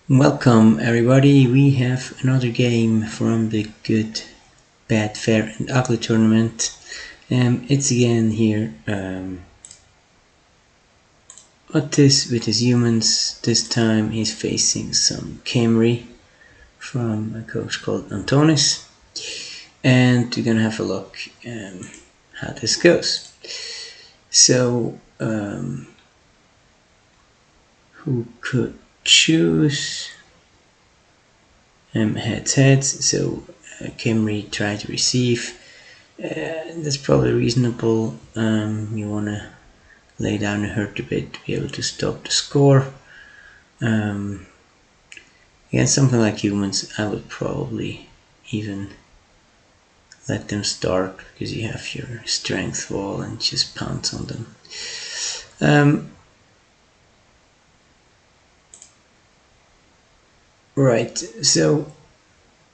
Welcome everybody, we have another game from the Good, Bad, Fair and Ugly tournament. It's again here Otis with his humans. This time he's facing some Khemri from a coach called Antonis. And we're gonna have a look how this goes. So, who could choose? Heads. So Khemri try to receive. That's probably reasonable. You want to lay down a hurt a bit to be able to stop the score. Against something like humans, I would probably even let them start because you have your strength wall and just pounce on them. Right, so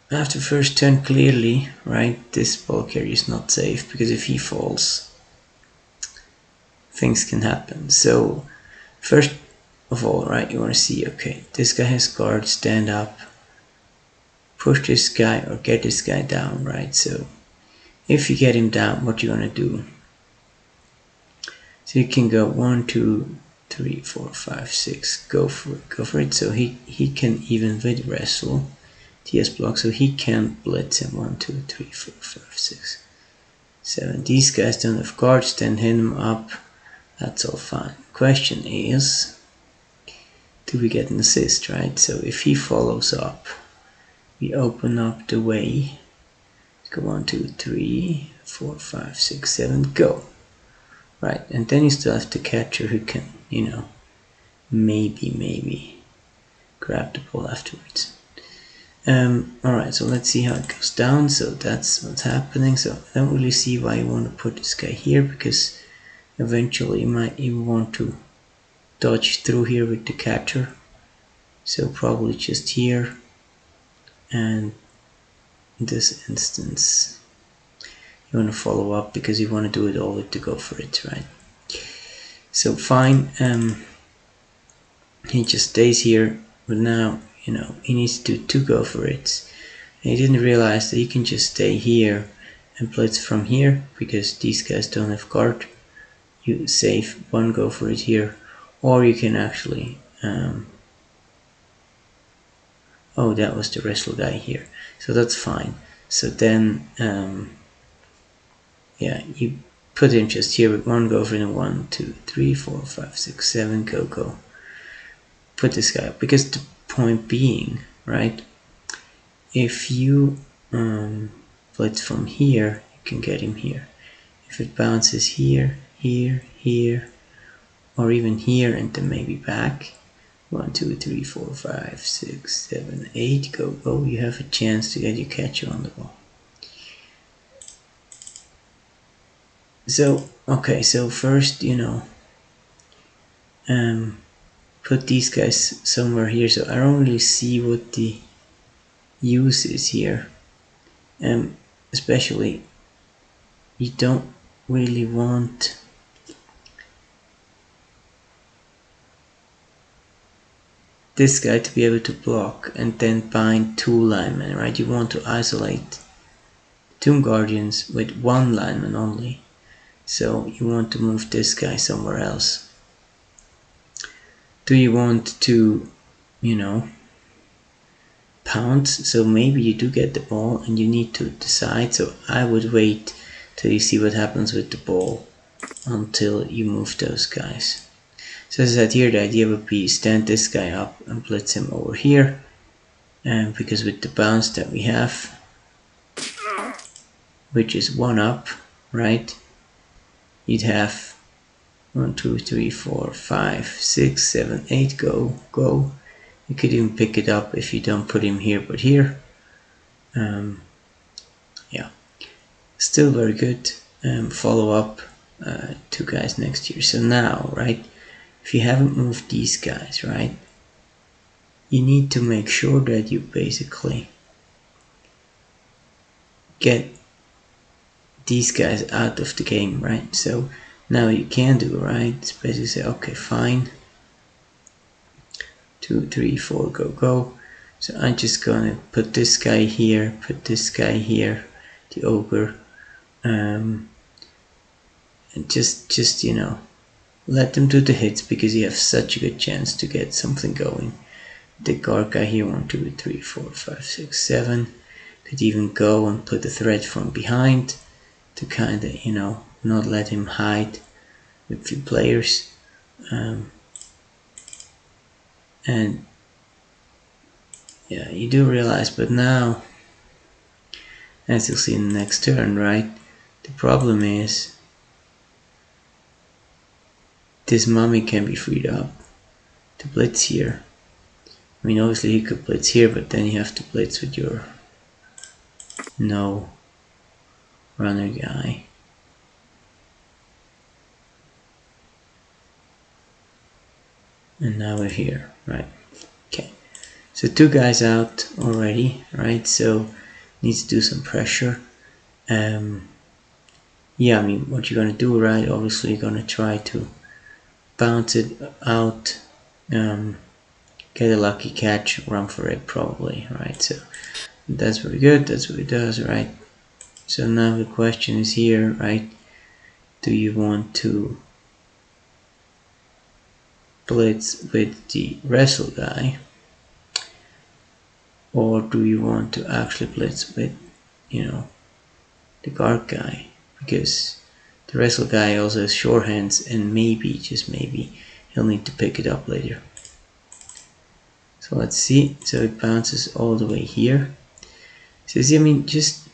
after first turn clearly, right, this ball carrier is not safe because if he falls, things can happen. So first of all, right, you want to see, okay, this guy has guard, stand up, push this guy or get this guy down, right? So if you get him down, what you're gonna do? So you can go 1, 2, 3, 4, 5, 6, go for it. So he can even with wrestle, TS block, so he can blitz him 1, 2, 3, 4, 5, 6, 7. These guys don't have guards, then hit him up. That's all fine. Question is, do we get an assist, right? So if he follows up, we open up the way. Go 1, 2, 3, 4, 5, 6, 7, go. Right, and then you still have the catcher who can, maybe grab the ball afterwards. Alright, so let's see how it goes down. So that's what's happening. So I don't really see why you want to put this guy here, because eventually you might even want to dodge through here with the catcher. So probably just here, and in this instance you want to follow up because you want to do it all with the go for it, right? So fine, he just stays here, but now he needs to do 2 go for it, and he didn't realize that he can just stay here and blitz from here because these guys don't have guard. You save 1 go for it here, or you can actually oh, that was the wrestle guy here, so that's fine. So then yeah, you put him just here with 1 go for it, 1, 2, 3, 4, 5, 6, 7, go. Put this guy up, because the point being, right, if you blitz from here, you can get him here. If it bounces here, or even here and then maybe back, 1, 2, 3, 4, 5, 6, 7, 8, go, you have a chance to get your catcher on the ball. So, okay, so first, put these guys somewhere here, so I don't really see what the use is here. Especially, you don't really want this guy to be able to block and then bind 2 linemen, right? You want to isolate Tomb Guardians with 1 lineman only. So you want to move this guy somewhere else. Do you want to, pounce? So maybe you do get the ball and you need to decide. So I would wait till you see what happens with the ball until you move those guys. So as I said here, the idea would be stand this guy up and blitz him over here. And because with the bounce that we have, which is 1 up, right? You'd have 1, 2, 3, 4, 5, 6, 7, 8, go. You could even pick it up if you don't put him here but here. Yeah, still very good. Follow up 2 guys next year. So now, right, if you haven't moved these guys, right, you need to make sure that you basically get these guys out of the game, right? So now you can do, right, it's basically say, okay, fine, 2, 2, 3, 4, go, go. So I'm just gonna put this guy here, put this guy here, the ogre, and just you know, let them do the hits because you have such a good chance to get something going. The guard guy here, 1, 2, 3, 4, 5, 6, 7. Could even go and put the threat from behind to kind of, you know, not let him hide with few players. And yeah, you do realize, but now, as you'll see in the next turn, right, the problem is this mummy can be freed up to blitz here. I mean, obviously he could blitz here, but then you have to blitz with your no runner guy. And now we're here, right? Okay. So 2 guys out already, right? So needs to do some pressure. Yeah, I mean, what you're gonna do, right? Obviously, you're gonna try to bounce it out, get a lucky catch, run for it, probably, right? So that's very good. That's what he does, right? So now the question is here, right? Do you want to blitz with the wrestle guy, or do you want to actually blitz with, you know, the guard guy? Because the wrestle guy also has sure hands, and maybe, just maybe, he'll need to pick it up later. So let's see. So it bounces all the way here. So see, I mean, just,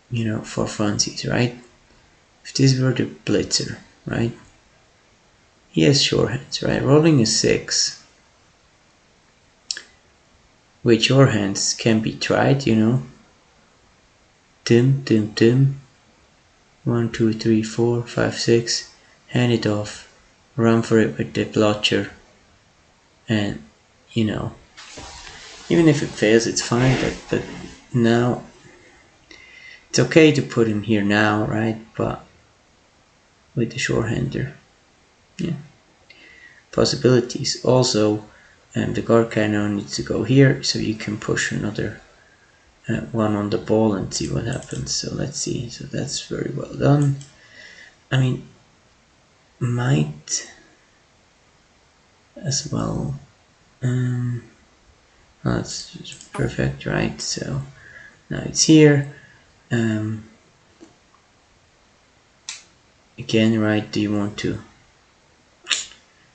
you know, for funsies, right? If this were the blitzer, right? He has sure hands, right? Rolling a 6 with sure hands can be tried, you know. Dim, dim, dim. 1, 2, 3, 4, 5, 6. Hand it off. Run for it with the blotcher. And, you know, even if it fails, it's fine. But now, it's okay to put him here now, right? But with the shorthander, yeah. Possibilities. Also, the guard guy now needs to go here, so you can push another one on the ball and see what happens. So let's see. So that's very well done. I mean, might as well. That's perfect, right? So now it's here. Again, right? Do you want to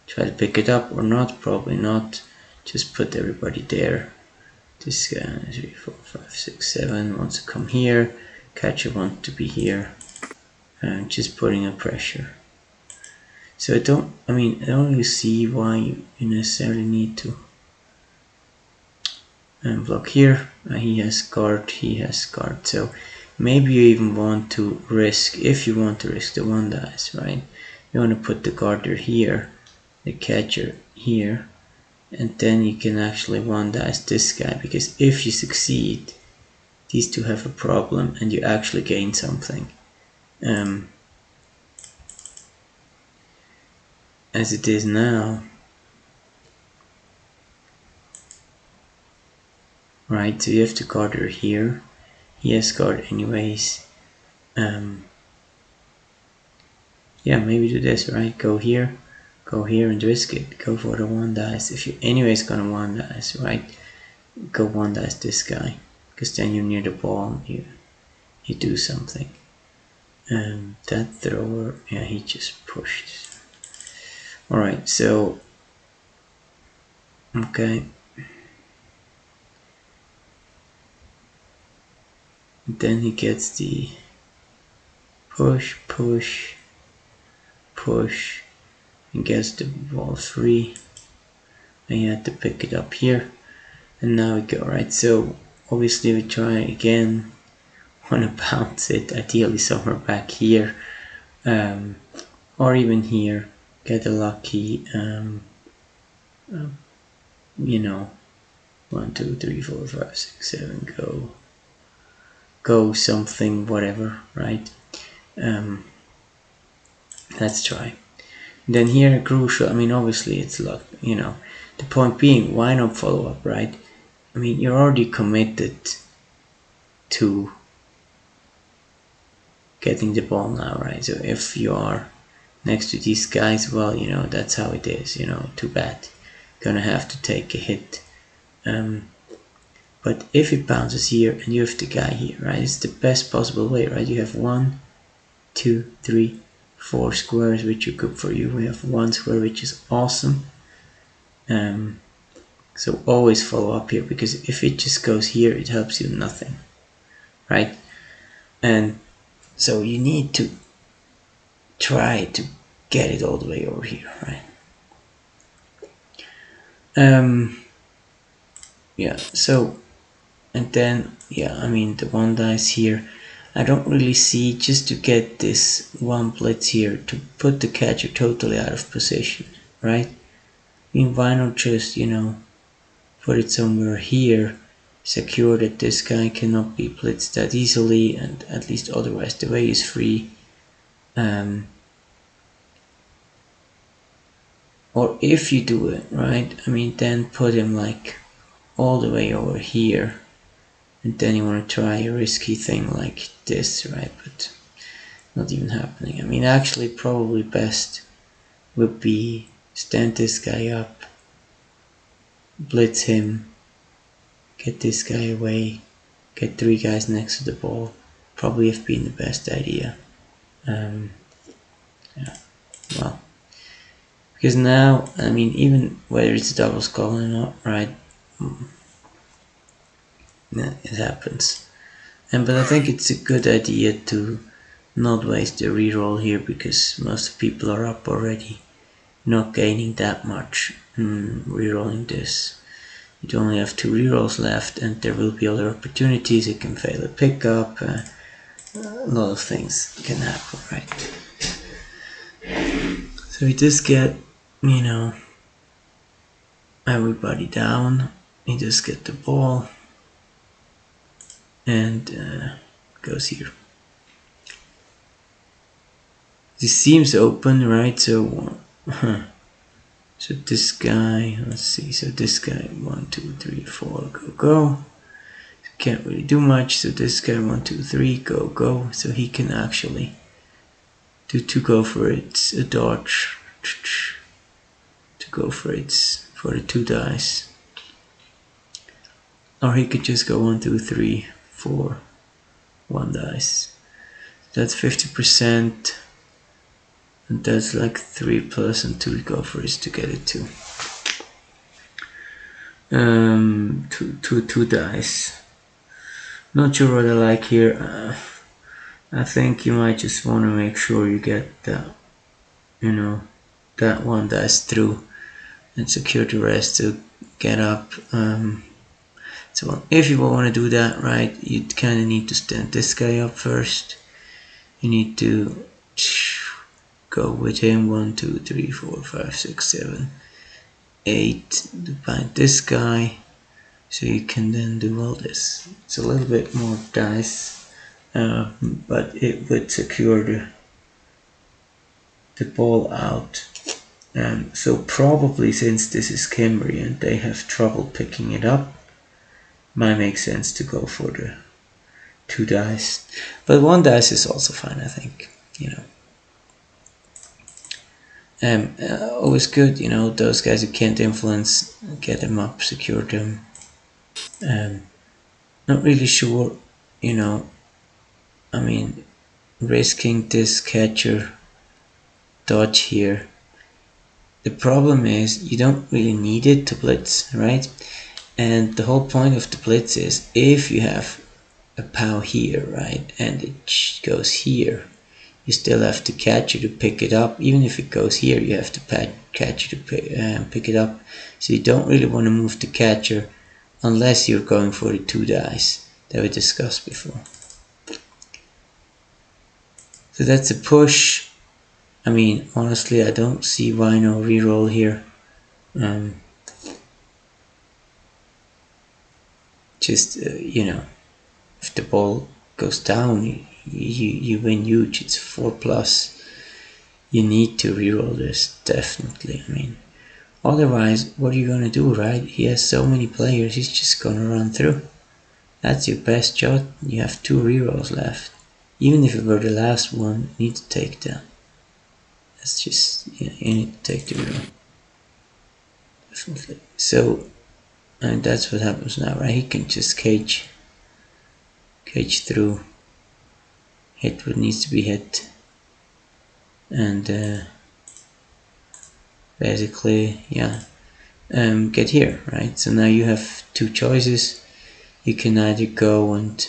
try to pick it up or not? Probably not. Just put everybody there. This guy, 3, 4, 5, 6, 7 wants to come here. Catcher wants to be here. Just putting a pressure. So I don't really see why you necessarily need to block here. He has guard, so maybe you even want to risk, if you want to risk the 1 dice, right? You want to put the guarder here, the catcher here, and then you can actually 1 dice this guy, because if you succeed, these 2 have a problem and you actually gain something. As it is now, right, so you have to guarder here. He has guard anyways. Yeah, maybe do this, right? Go here and risk it. Go for the 1 dice. If you anyways gonna 1 dice, right? Go 1 dice this guy, because then you're near the ball and you do something. That thrower, yeah, he just pushed. Alright, so okay. Then he gets the push, and gets the ball free. And you had to pick it up here. And now we go, right? So obviously we try again. Want to bounce it, ideally somewhere back here. Or even here. Get a lucky, you know, 1, 2, 3, 4, 5, 6, 7, go something, whatever, right? Let's try. Then here, crucial, I mean, obviously it's luck, you know. The point being, why not follow up, right? I mean, you're already committed to getting the ball now, right? So if you are next to these guys, well, you know, that's how it is, you know, too bad. Gonna have to take a hit. But if it bounces here and you have the guy here, right, it's the best possible way, right? You have 1, 2, 3, 4 squares which are good for you. We have 1 square which is awesome. So always follow up here, because if it just goes here, it helps you nothing, right? And so you need to try to get it all the way over here, right? Yeah, so, and then, yeah, I mean, the 1 dice here, I don't really see, just to get this 1 blitz here, to put the catcher totally out of position, right? I mean, why not just, you know, put it somewhere here, secure that this guy cannot be blitzed that easily, and at least otherwise the way is free. Or if you do it, right, I mean, then put him like all the way over here, and then you want to try a risky thing like this, right, but not even happening. I mean, actually probably best would be stand this guy up, blitz him, get this guy away, get 3 guys next to the ball. Probably have been the best idea. Yeah, well, because now, I mean, even whether it's a double skull or not, right, it happens. But I think it's a good idea to not waste a reroll here, because most people are up already, not gaining that much rerolling this. You only have 2 rerolls left, and there will be other opportunities. It can fail a pickup, a lot of things can happen, right? So we just get, you know, everybody down. You just get the ball, and goes here. This seems open, right? So, so this guy, let's see. So this guy, 1, 2, 3, 4, go, go. Can't really do much. So this guy, 1, 2, 3, go, go. So he can actually do 2 go for it, a dodge, to go for it for the 2 dice. Or he could just go 1, 2, 3, 4, 1 dice. That's 50%. And that's like 3 plus and 2 go for it to get it to. 2 dice. Not sure what I like here. I think you might just want to make sure you get that, you know, that 1 dice through and secure the rest to get up. So if you want to do that, right, you kind of need to stand this guy up first. You need to go with him 1, 2, 3, 4, 5, 6, 7, 8 to find this guy, so you can then do all this. It's a little bit more dice, but it would secure the ball out. So probably, since this is Khemri and they have trouble picking it up, might make sense to go for the 2 dice, but 1 dice is also fine, I think, you know. Always good, you know, those guys you can't influence, get them up, secure them. Not really sure, you know, I mean, risking this catcher dodge here. The problem is you don't really need it to blitz, right? And the whole point of the blitz is if you have a POW here, right, and it goes here, you still have to catch it to pick it up. Even if it goes here, you have to catch it to pick it up. So you don't really want to move the catcher unless you're going for the 2 dice that we discussed before. So that's a push. I mean, honestly, I don't see why no reroll here. You know, if the ball goes down, you win huge. It's 4 plus. you need to reroll this, definitely. I mean, otherwise, what are you gonna do, right? He has so many players, he's just gonna run through. That's your best shot. You have 2 rerolls left. Even if it were the last one, you need to take that. That's just, yeah, you need to take the reroll. Definitely. So, and that's what happens now, right? He can just cage through, hit what needs to be hit, and basically, yeah, get here, right? So now you have 2 choices. You can either go and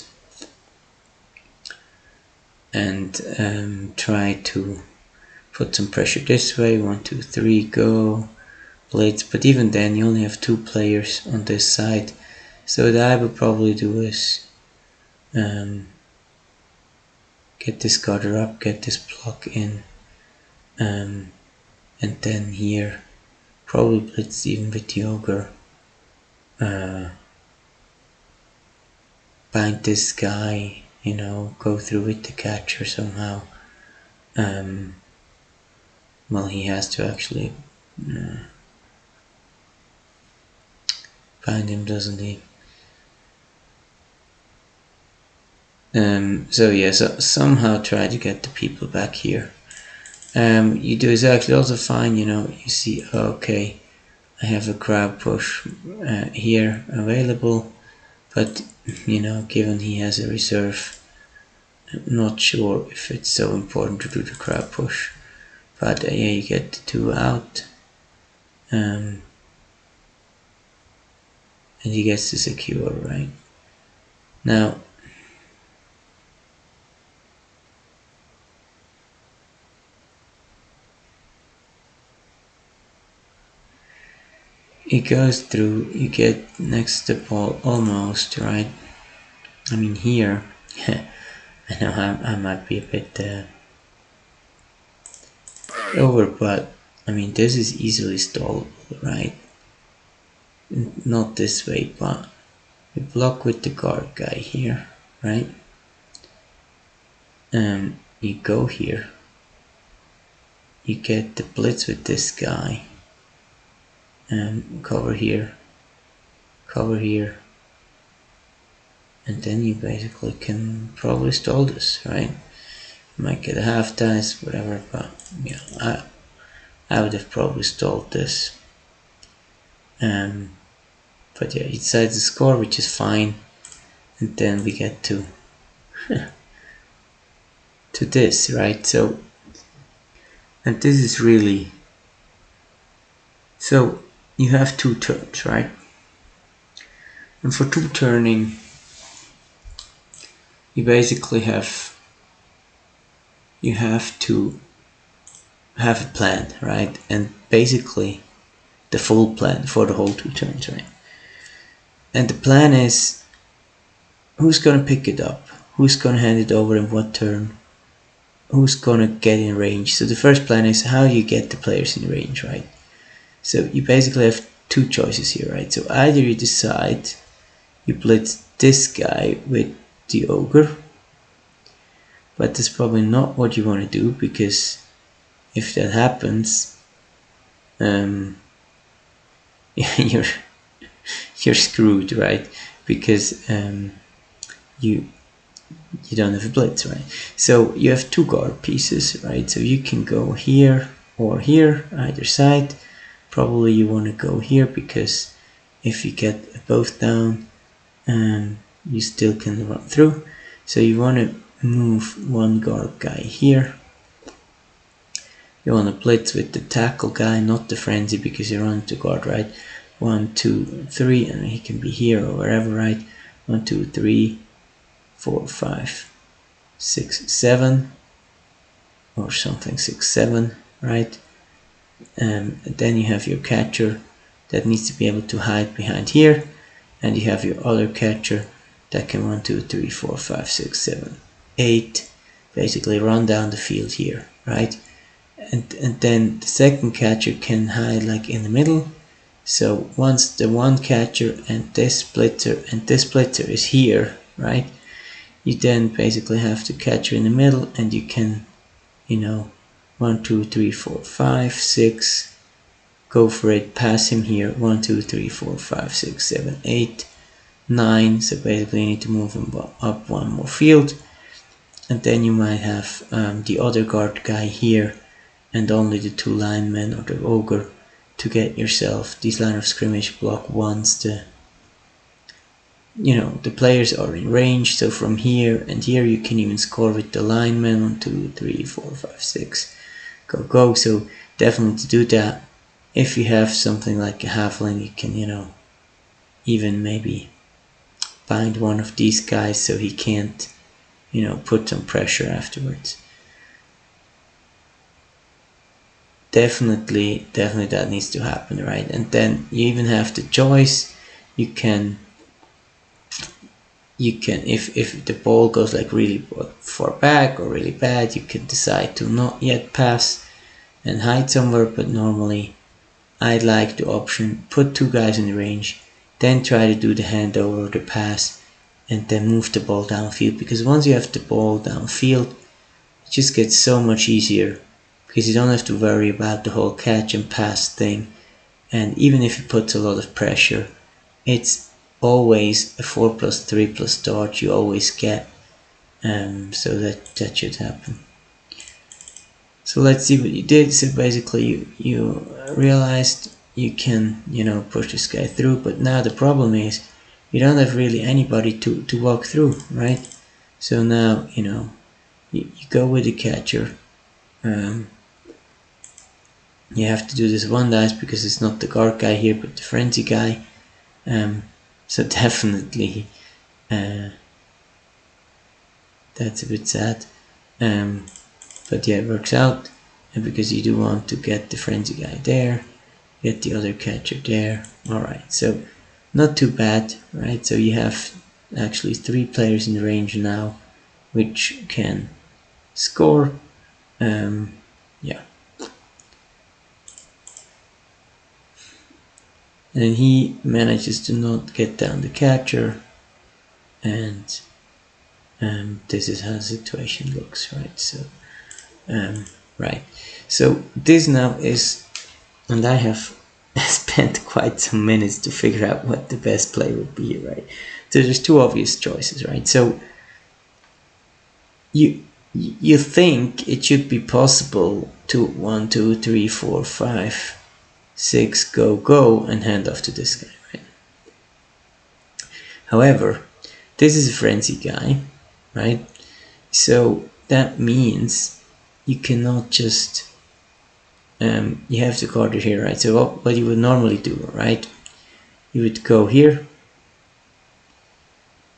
try to put some pressure this way. 1, 2, 3, go, blitz. But even then, you only have 2 players on this side. So what I would probably do is get this guarder up, get this block in, and then here probably blitz even with the ogre. Bind this guy, go through with the catcher somehow. Well, he has to actually bind him, doesn't he? So yeah, so somehow try to get the people back here. You do exactly also fine, you see, okay, I have a crowd push here available, but given he has a reserve, I'm not sure if it's so important to do the crowd push. But yeah, you get the 2 out, and he gets to secure, right? Now, it goes through, you get next to the ball almost, right? I mean, here, I know I might be a bit over, but I mean, this is easily stallable, right? Not this way, but we block with the guard guy here, right? You go here, you get the blitz with this guy, cover here, and then you basically can probably stall this, right? You might get a half dice, whatever, but yeah, I would have probably stalled this. But yeah, he decides to score, which is fine, and then we get to to this, right? So, and this is really, so you have 2 turns, right? And for 2 turning, you basically have to have a plan, right? And basically the full plan for the whole 2 turns, right? And the plan is, who's gonna pick it up? Who's gonna hand it over in what turn? Who's gonna get in range? So the first plan is how you get the players in range, right? So you basically have 2 choices here, right? So either you decide you blitz this guy with the ogre, but that's probably not what you want to do, because if that happens, you're screwed, right? Because you don't have a blitz, right? So you have 2 guard pieces, right? So you can go here or here, either side. Probably you want to go here, because if you get both down, you still can run through. So you want to move 1 guard guy here. You want to blitz with the tackle guy, not the frenzy, because you run to guard, right? 1, 2, 3, and he can be here or wherever, right? 1, 2, 3, 4, 5, 6, 7, or something, 6, 7, right? And then you have your catcher that needs to be able to hide behind here, and you have your other catcher that can 1, 2, 3, 4, 5, 6, 7, 8, basically run down the field here, right? And then the second catcher can hide like in the middle. So once the one catcher and this splitter is here, right, you then basically have the catcher in the middle, and you can 1, 2, 3, 4, 5, 6. Go for it. Pass him here. 1, 2, 3, 4, 5, 6, 7, 8, 9. So basically you need to move him up one more field. And then you might have the other guard guy here and only the 2 linemen or the ogre to get yourself this line of scrimmage block once the players are in range. So from here and here you can even score with the linemen. 1, 2, 3, 4, 5, 6. Go. So definitely to do that, if you have something like a halfling, you can even maybe bind one of these guys so he can't put some pressure afterwards. Definitely that needs to happen, right? And then you even have the choice. You can if the ball goes like really far back or really bad, you can decide to not yet pass and hide somewhere. But normally I like the option, put 2 guys in the range, then try to do the handover or the pass, and then move the ball downfield. Because once you have the ball downfield, it just gets so much easier, because you don't have to worry about the whole catch and pass thing. And even if it puts a lot of pressure, it's always a 4+3+ start you always get. So that should happen. So let's see what you did. So basically you realized you can push this guy through, but now the problem is you don't have really anybody to walk through, right? So now you go with the catcher. You have to do this 1 dice because it's not the guard guy here but the frenzy guy. So definitely that's a bit sad, but yeah, it works out. And because you do want to get the frenzy guy there, get the other catcher there. Alright, so not too bad, right? So you have actually 3 players in range now which can score. Yeah. And he manages to not get down the catcher, and this is how the situation looks, right? So right, so this now is, and I have spent quite some minutes to figure out what the best play would be, right? So there's 2 obvious choices, right? So you think it should be possible to 1, 2, 3, 4, 5, 6 go and hand off to this guy, right? However, this is a frenzy guy, right? So that means you cannot just you have to guard it here, right? So what you would normally do, right? You would go here.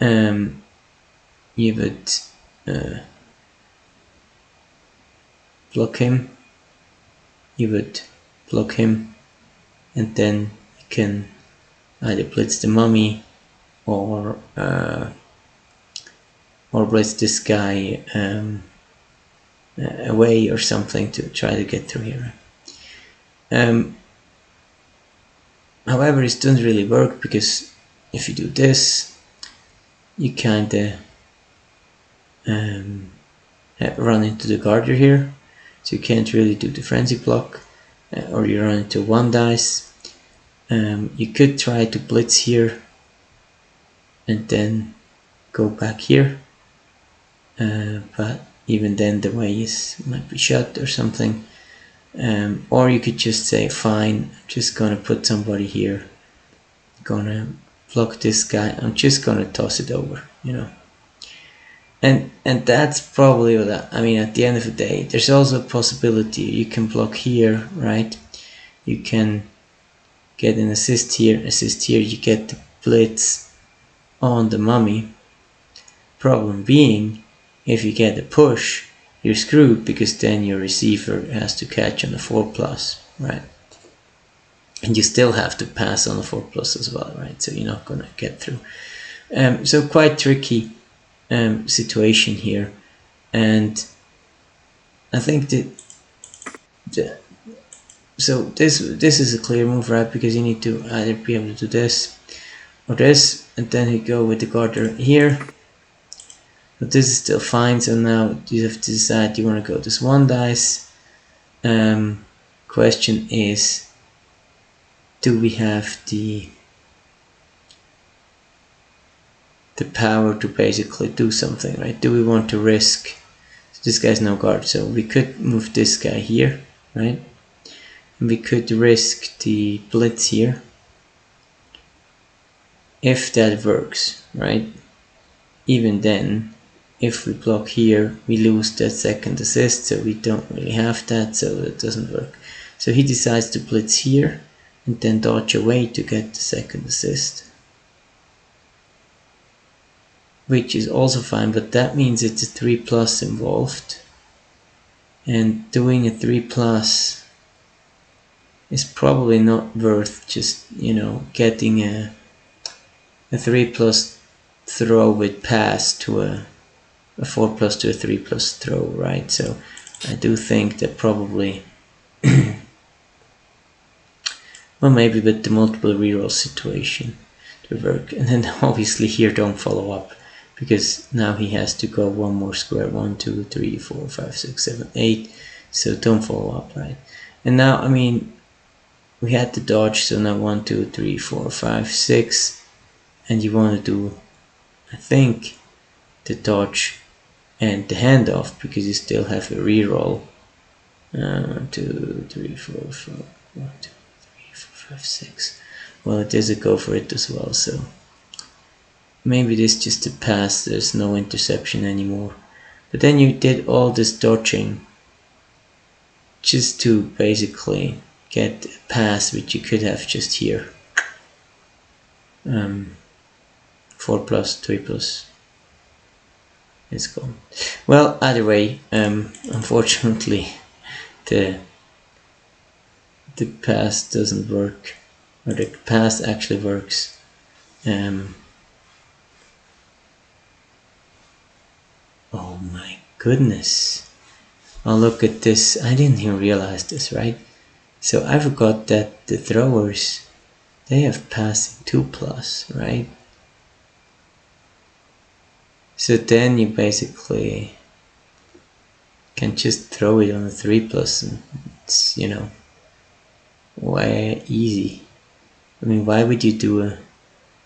You would block him. You would block him, and then you can either blitz the mummy or blitz this guy away or something to try to get through here. However, it doesn't really work, because if you do this, you kinda run into the guarder here, so you can't really do the frenzy block, or you run into 1 dice. You could try to blitz here and then go back here, but even then the way might be shut or something. Or you could just say, fine, I'm just gonna put somebody here, gonna block this guy, I'm just gonna toss it over, and that's probably what I mean. At the end of the day, there's also a possibility you can block here, right? You can get an assist here, you get the blitz on the mummy. Problem being, if you get a push, you're screwed, because then your receiver has to catch on the 4+, right? And you still have to pass on the 4+ as well, right? So you're not gonna get through. So quite tricky situation here, and I think that so this is a clear move, right? Because you need to either be able to do this or this, and then you go with the guarder here. But this is still fine, so now you have to decide you want to go this 1 dice question is, do we have the power to basically do something, right? Do we want to risk? This guy's no guard, so we could move this guy here, right? And we could risk the blitz here if that works, right? Even then, if we block here, we lose that second assist, so we don't really have that, so it doesn't work. So he decides to blitz here and then dodge away to get the second assist, which is also fine, but that means it's a 3+ involved, and doing a 3+ is probably not worth just, you know, getting a 3+ throw with pass to a 4+ to a 3+ throw, right? So I do think that probably well, maybe with the multiple reroll situation to work. And then obviously here don't follow up, because now he has to go one more square, 1 2 3 4 5 6 7 8, so don't follow up, right? And now, I mean, we had the dodge, so now 1 2 3 4 5 6, and you want to do, I think, the dodge and the handoff, because you still have a reroll. 2 3 4 5 1 2 3 4 5 6. Well, it is a go for it as well, so maybe this is just a pass, there's no interception anymore. But then you did all this dodging just to basically get a pass, which you could have just here. 4+, 3+. It's gone. Well, either way, unfortunately, the pass doesn't work, or the pass actually works. Oh my goodness. Oh, look at this. I didn't even realize this, right? So I forgot that the throwers, they have passing 2+, right? So then you basically can just throw it on a 3+, and it's, you know, way easy. I mean, why would you do a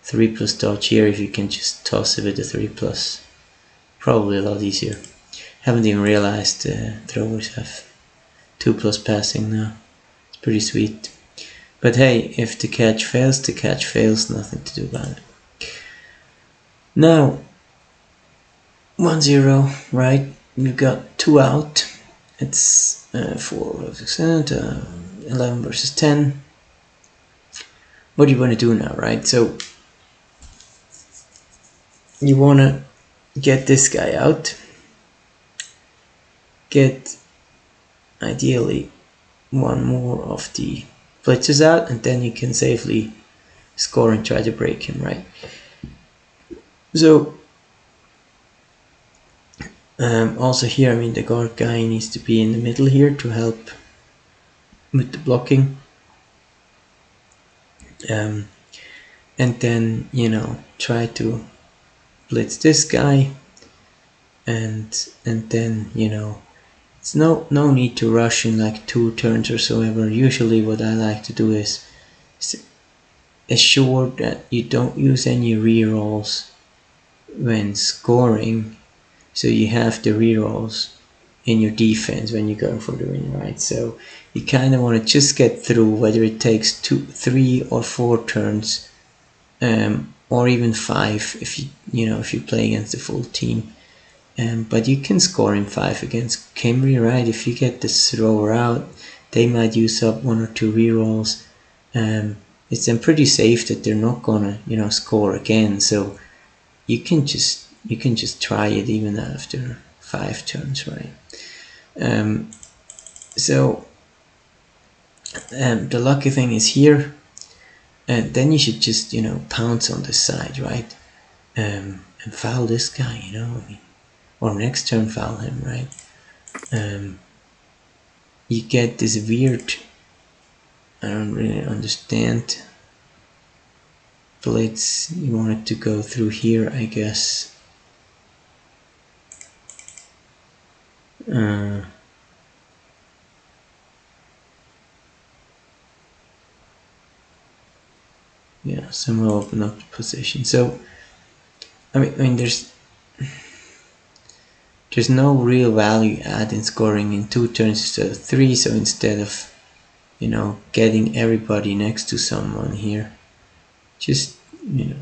3+ dodge here if you can just toss it with a 3+? Probably a lot easier. Haven't even realized throwers have 2+ passing now. It's pretty sweet. But hey, if the catch fails, the catch fails, nothing to do about it. Now, 1-0, right? We've got 2 out. It's 11 versus 10. What do you want to do now, right? So you want to get this guy out, get ideally one more of the blitzers out, and then you can safely score and try to break him, right? So also here, I mean, the guard guy needs to be in the middle here to help with the blocking, and then, you know, try to blitz this guy, and then, you know, it's no need to rush in like 2 turns or so ever. Usually what I like to do is assure that you don't use any rerolls when scoring, so you have the rerolls in your defense when you're going for the win, right? So you kind of want to just get through, whether it takes 2, 3 or 4 turns, or even 5 if you play against the full team. But you can score in 5 against Khemri, right? If you get the thrower out, they might use up 1 or 2 rerolls. It's then pretty safe that they're not gonna, you know, score again. So you can just try it even after 5 turns, right? So the lucky thing is here, and then you should just, you know, pounce on the side, right? And foul this guy, you know, I mean, or next turn foul him, right? You get this weird, I don't really understand, blitz. You want it to go through here, I guess. yeah, somehow open up the position. So I mean there's no real value add in scoring in 2 turns instead of 3. So instead of, you know, getting everybody next to someone here, just, you know,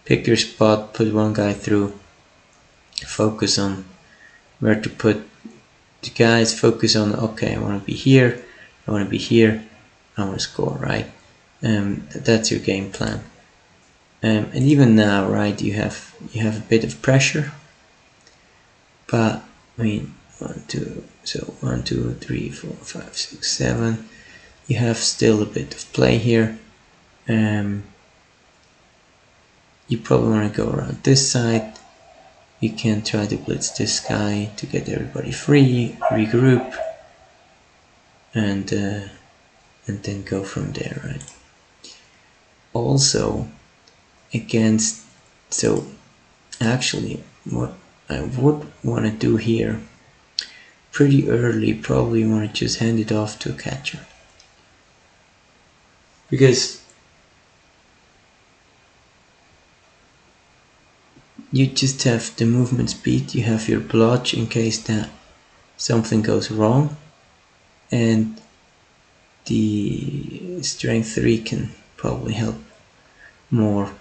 pick your spot, put one guy through, focus on where to put the guys, focus on, okay, I want to be here, I want to be here, I want to score, right? That's your game plan. And even now, right, you have a bit of pressure, but I mean, 1, 2, so 1, 2, 3, 4, 5, 6, 7. You have still a bit of play here. You probably want to go around this side. You can try to blitz this guy to get everybody free, regroup, and then go from there, right? Also, against, so actually what I would want to do here pretty early, probably want to just hand it off to a catcher, because you just have the movement speed, you have your blotch in case that something goes wrong, and the strength 3 can probably help more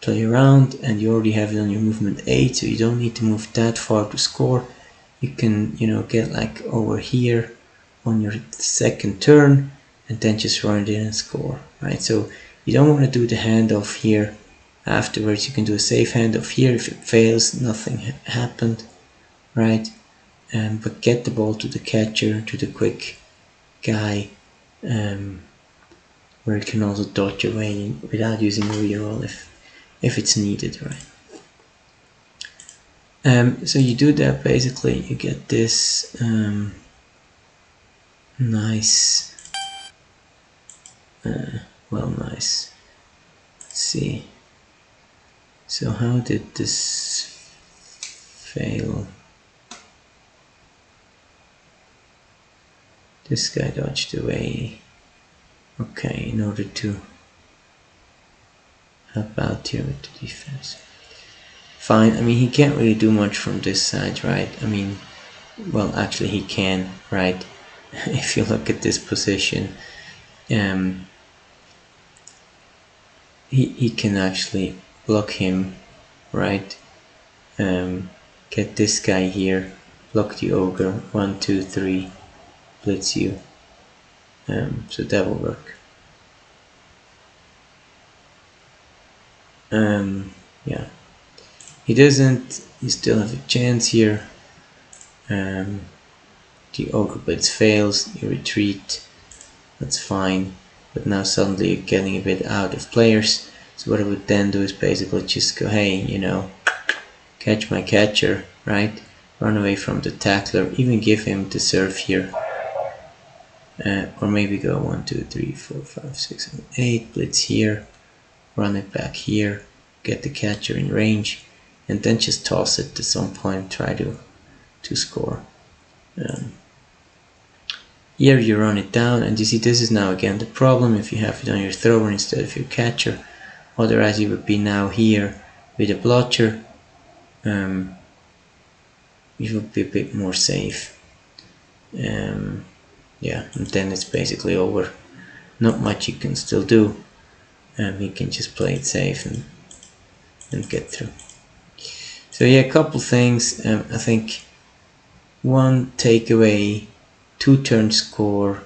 play around, and you already have it on your movement 8, so you don't need to move that far to score. You can, you know, get like over here on your second turn and then just run it in and score, right? So you don't want to do the handoff here afterwards. You can do a safe handoff here. If it fails, nothing happened, right? But get the ball to the catcher, to the quick guy, where it can also dodge away without using a reroll if it's needed, right? So you do that, basically you get this nice, nice. Let's see. So how did this fail? This guy dodged away. Okay, in order to help out here with the defense. Fine, I mean, he can't really do much from this side, right? I mean, well, actually he can, right? If you look at this position, he can actually block him, right? Get this guy here, block the ogre, 1, 2, 3, blitz you. So that will work. Yeah, he doesn't. You still have a chance here. The ogre blitz fails. You retreat. That's fine. But now suddenly you're getting a bit out of players. So what I would then do is basically just go, hey, you know, catch my catcher, right? Run away from the tackler. Even give him the serve here. Or maybe go 1, 2, 3, 4, 5, 6, 7, 8. Blitz here. Run it back here. Get the catcher in range. And then just toss it at some point. Try to score. Here you run it down, and you see this is now again the problem if you have it on your thrower instead of your catcher. Otherwise you would be now here with a blotcher. You would be a bit more safe. Yeah, and then it's basically over. Not much you can still do. You can just play it safe and get through. So yeah, a couple things. I think one takeaway, 2-turn score.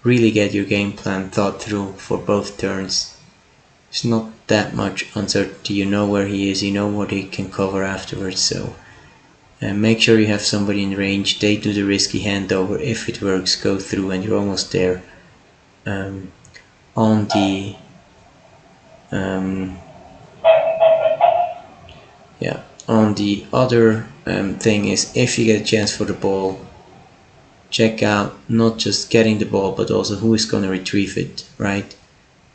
Really get your game plan thought through for both turns. There's not that much uncertainty. You know where he is, you know what he can cover afterwards, so make sure you have somebody in range. They do the risky handover. If it works, go through and you're almost there. On the on the other thing is, if you get a chance for the ball, check out not just getting the ball but also who is going to retrieve it, right?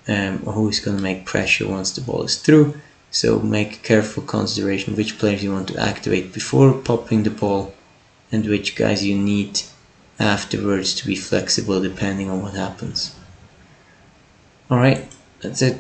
Or who is going to make pressure once the ball is through. So make careful consideration which players you want to activate before popping the ball and which guys you need afterwards to be flexible depending on what happens. Alright, that's it.